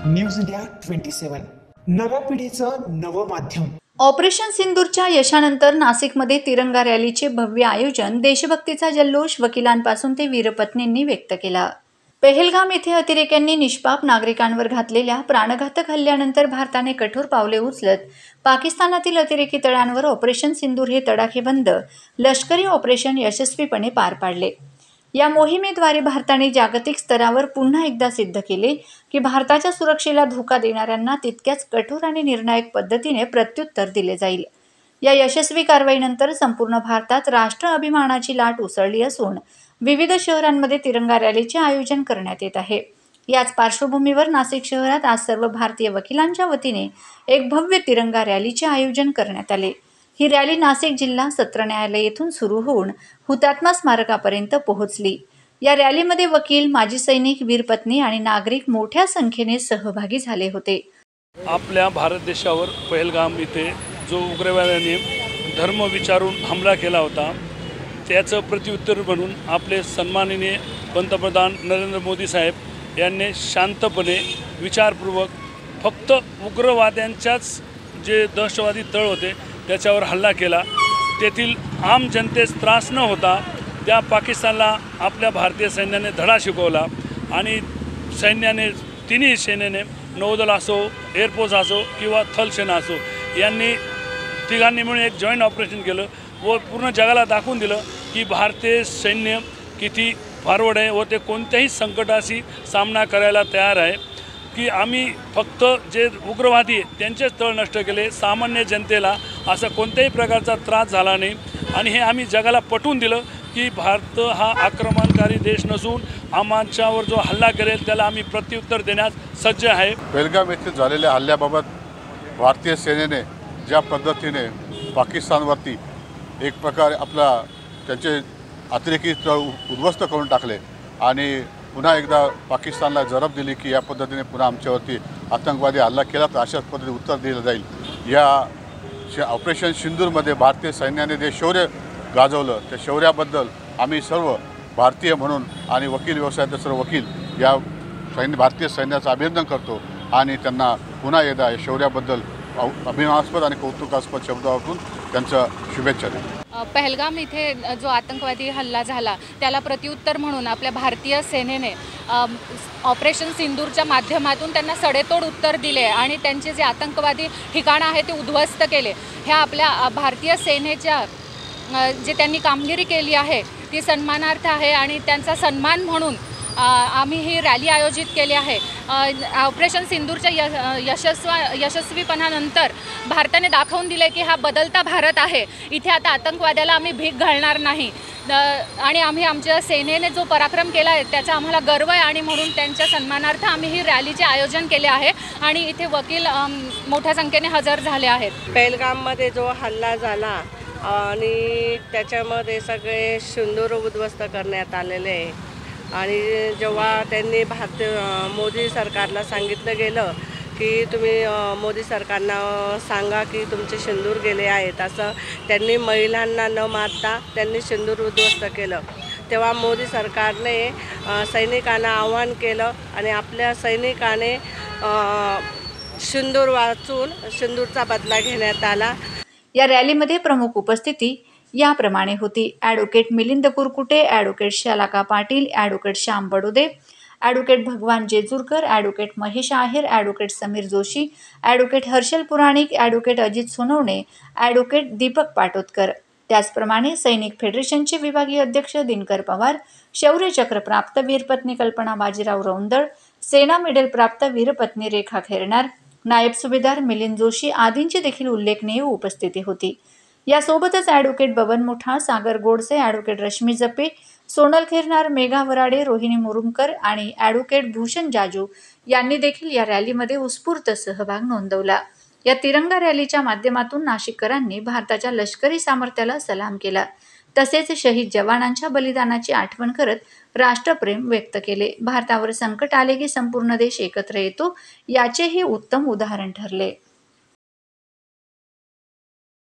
News India 27 नव्या पिढीचं नवं माध्यम। ऑपरेशन सिंदूरच्या यशानंतर नाशिकमध्ये तिरंगा रॅलीचे भव्य आयोजन, देशभक्तीचा जल्लोष वकिलांपासून ते वीरपत्नींनी व्यक्त केला। पहलगाम येथे अतिरेक्यांनी निष्पाप नागरिकांवर घातलेल्या प्राणघातक हल्ल्यानंतर भारताने कठोर पावले उचलत पाकिस्तानातील अतिरेकी तळांवर ऑपरेशन सिंदूर हे तडाखेबंद लष्करी ऑपरेशन यशस्वीपणे पार पाडले। या मोहिमेद्वारे भारताने जागतिक स्तरावर पुन्हा एकदा सिद्ध केले की भारताच्या सुरक्षेला धोका देणाऱ्यांना तितक्याच कठोर आणि निर्णायक पद्धतीने प्रत्युत्तर दिले जाईल। या यशस्वी कारवाईनंतर संपूर्ण भारतात राष्ट्र अभिमानाची लाट उसळली असून विविध शहरांमध्ये तिरंगा रॅलीचे आयोजन करण्यात येत आहे। याच पार्श्वभूमीवर नाशिक शहरात आज सर्व भारतीय वकिलांच्या वतीने एक भव्य तिरंगा रॅलीचे आयोजन करण्यात आले। ही रॅली नाशिक जिल्हा सत्र न्यायालय येथून सुरू होऊन हुतात्मा स्मारकापर्यंत पोहोचली। या रॅलीमध्ये वकील, माजी सैनिक, वीरपत्नी आणि नागरिक मोठ्या संख्येने सहभागी झाले होते। आपल्या भारत देशावर पहलगाम येथे जो उग्रवाद्यांनी धर्म विचारून हमला केला होता, त्याचं प्रत्युत्तर म्हणून आपले सन्माननीय पंतप्रधान नरेंद्र मोदी साहेब यांनी शांतपणे विचारपूर्वक फक्त उग्रवाद्यांच्याच जे दहशतवादी तळ होते त्याच्यावर हल्ला केला। तेथील आम जनतेस त्रास न होता त्या पाकिस्तानला आपल्या भारतीय सैन्याने धडा शिकवला आणि सैन्याने तिन्ही सेनेने नौदल असो, एअरफोर्स असो किंवा थलसेना असो यांनी तिघांनी मिळून एक जॉईंट ऑपरेशन केलं व पूर्ण जगाला दाखवून दिलं की भारतीय सैन्य किती फॉरवर्ड आहे व ते कोणत्याही संकटाशी सामना करायला तयार आहे। की आम्ही फक्त जे उग्रवादी त्यांचेच तळ नष्ट केले, सामान्य जनतेला असा कोणत्याही प्रकारचा त्रास झाला नाही आणि हे आम्ही जगाला पटवून दिलं की भारत हा आक्रमणकारी देश नसून आमच्यावर जो हल्ला करेल त्याला आम्ही प्रत्युत्तर देण्यास सज्ज आहे। पहलगाम येथे झालेल्या हल्ल्याबाबत भारतीय सेनेने ज्या पद्धतीने पाकिस्तानवरती एक प्रकारे त्यांचे अतिरेकी तळ उद्ध्वस्त करून टाकले आणि पुन्हा एकदा पाकिस्तानला जरब दिली की या पद्धतीने पुन्हा आमच्यावरती आतंकवादी हल्ला केला तर अशाच पद्धतीने उत्तर दिलं जाईल। या ऑपरेशन सिंदूरमध्ये भारतीय सैन्याने जे शौर्य गाजवलं त्या शौर्याबद्दल आम्ही सर्व भारतीय म्हणून आणि वकील व्यवसायाचे सर्व वकील या भारतीय सैन्याचं अभिनंदन करतो आणि त्यांना पुन्हा एकदा या शौर्याबद्दल अभिमानास्पद आणि कौतुकास्पद शब्द वापरून त्यांच्या शुभेच्छा देतो। पहलगाम इथे जो आतंकवादी हल्ला झाला त्याला प्रत्युत्तर म्हणून आपल्या भारतीय सेनेने ऑपरेशन सिंदूरच्या माध्यमातून त्यांना सडेतोड उत्तर दिले आणि त्यांचे जे आतंकवादी ठिकाणं आहेत ते उद्ध्वस्त केले। ह्या आपल्या भारतीय सेनेच्या जे त्यांनी कामगिरी केली आहे ती सन्मानार्थ आहे आणि त्यांचा सन्मान म्हणून आम्ही ही रॅली आयोजित केली आहे। ऑपरेशन सिंदूरच्या यशस्वीपणानंतर भारताने दाखवून दिले की हा बदलता भारत आहे, इथे आता आतंकवाद्याला आम्ही भीक घालणार नाही आणि आम्ही आमच्या सेनेने जो पराक्रम केला आहे त्याचा आम्हाला गर्व आहे आणि म्हणून त्यांच्या सन्मानार्थ आम्ही ही रॅलीचे आयोजन केले आहे आणि इथे वकील मोठ्या संख्येने हजर झाले आहेत। पहलगाममध्ये जो हल्ला झाला आणि त्याच्यामध्ये सगळे सिंदूर उद्ध्वस्त करण्यात आलेले आहे आणि जेव्हा त्यांनी मोदी सरकारला सांगितलं गेलं की तुम्ही मोदी सरकारना सांगा की तुमचे सिंदूर गेले आहेत, असं त्यांनी महिलांना न मारता त्यांनी सिंदूर उद्ध्वस्त केलं। तेव्हा मोदी सरकारने सैनिकांना आवाहन केलं आणि आपल्या सैनिकाने सिंदूर वाचून सिंदूरचा बदला घेण्यात आला। या रॅलीमध्ये प्रमुख उपस्थिती याप्रमाणे होती। Advocate Milind Kurkute, advocate Shalaka Patil, advocate Shyam Badode, advocate Bhagwan Jejurkar, advocate Mahesh Aher, advocate Sameer Joshi, advocate Harshal Puranik, advocate Ajit Sonawane, advocate Deepak Patodkar. त्याचप्रमाणे सैनिक फेडरेशनचे विभागीय अध्यक्ष दिनकर पवार, शौर्यचक्र प्राप्त वीरपत्नी कल्पना बाजीराव रौंदळ, सेना मेडल प्राप्त वीरपत्नी रेखा खैरनार, नायब सुभेदार मिलिंद जोशी आदींची देखील उल्लेखनीय उपस्थिती होती। यासोबतच ॲडव्होकेट बबन मुठा, सागर गोडसे, ॲडव्होकेट रश्मी जपे, सोनल खैरनार, मेघा वराडे, रोहिणी मुरुमकर आणि ॲडव्होकेट भूषण जाजू यांनी देखील या रॅलीमध्ये उत्स्फूर्त सहभाग नोंदवला। या तिरंगा रॅलीच्या माध्यमातून नाशिककरांनी भारताच्या लष्करी सामर्थ्याला सलाम केला, तसेच शहीद जवानांच्या बलिदानाची आठवण करत राष्ट्रप्रेम व्यक्त केले। भारतावर संकट आले की संपूर्ण देश एकत्र येतो, याचेही उत्तम उदाहरण ठरले।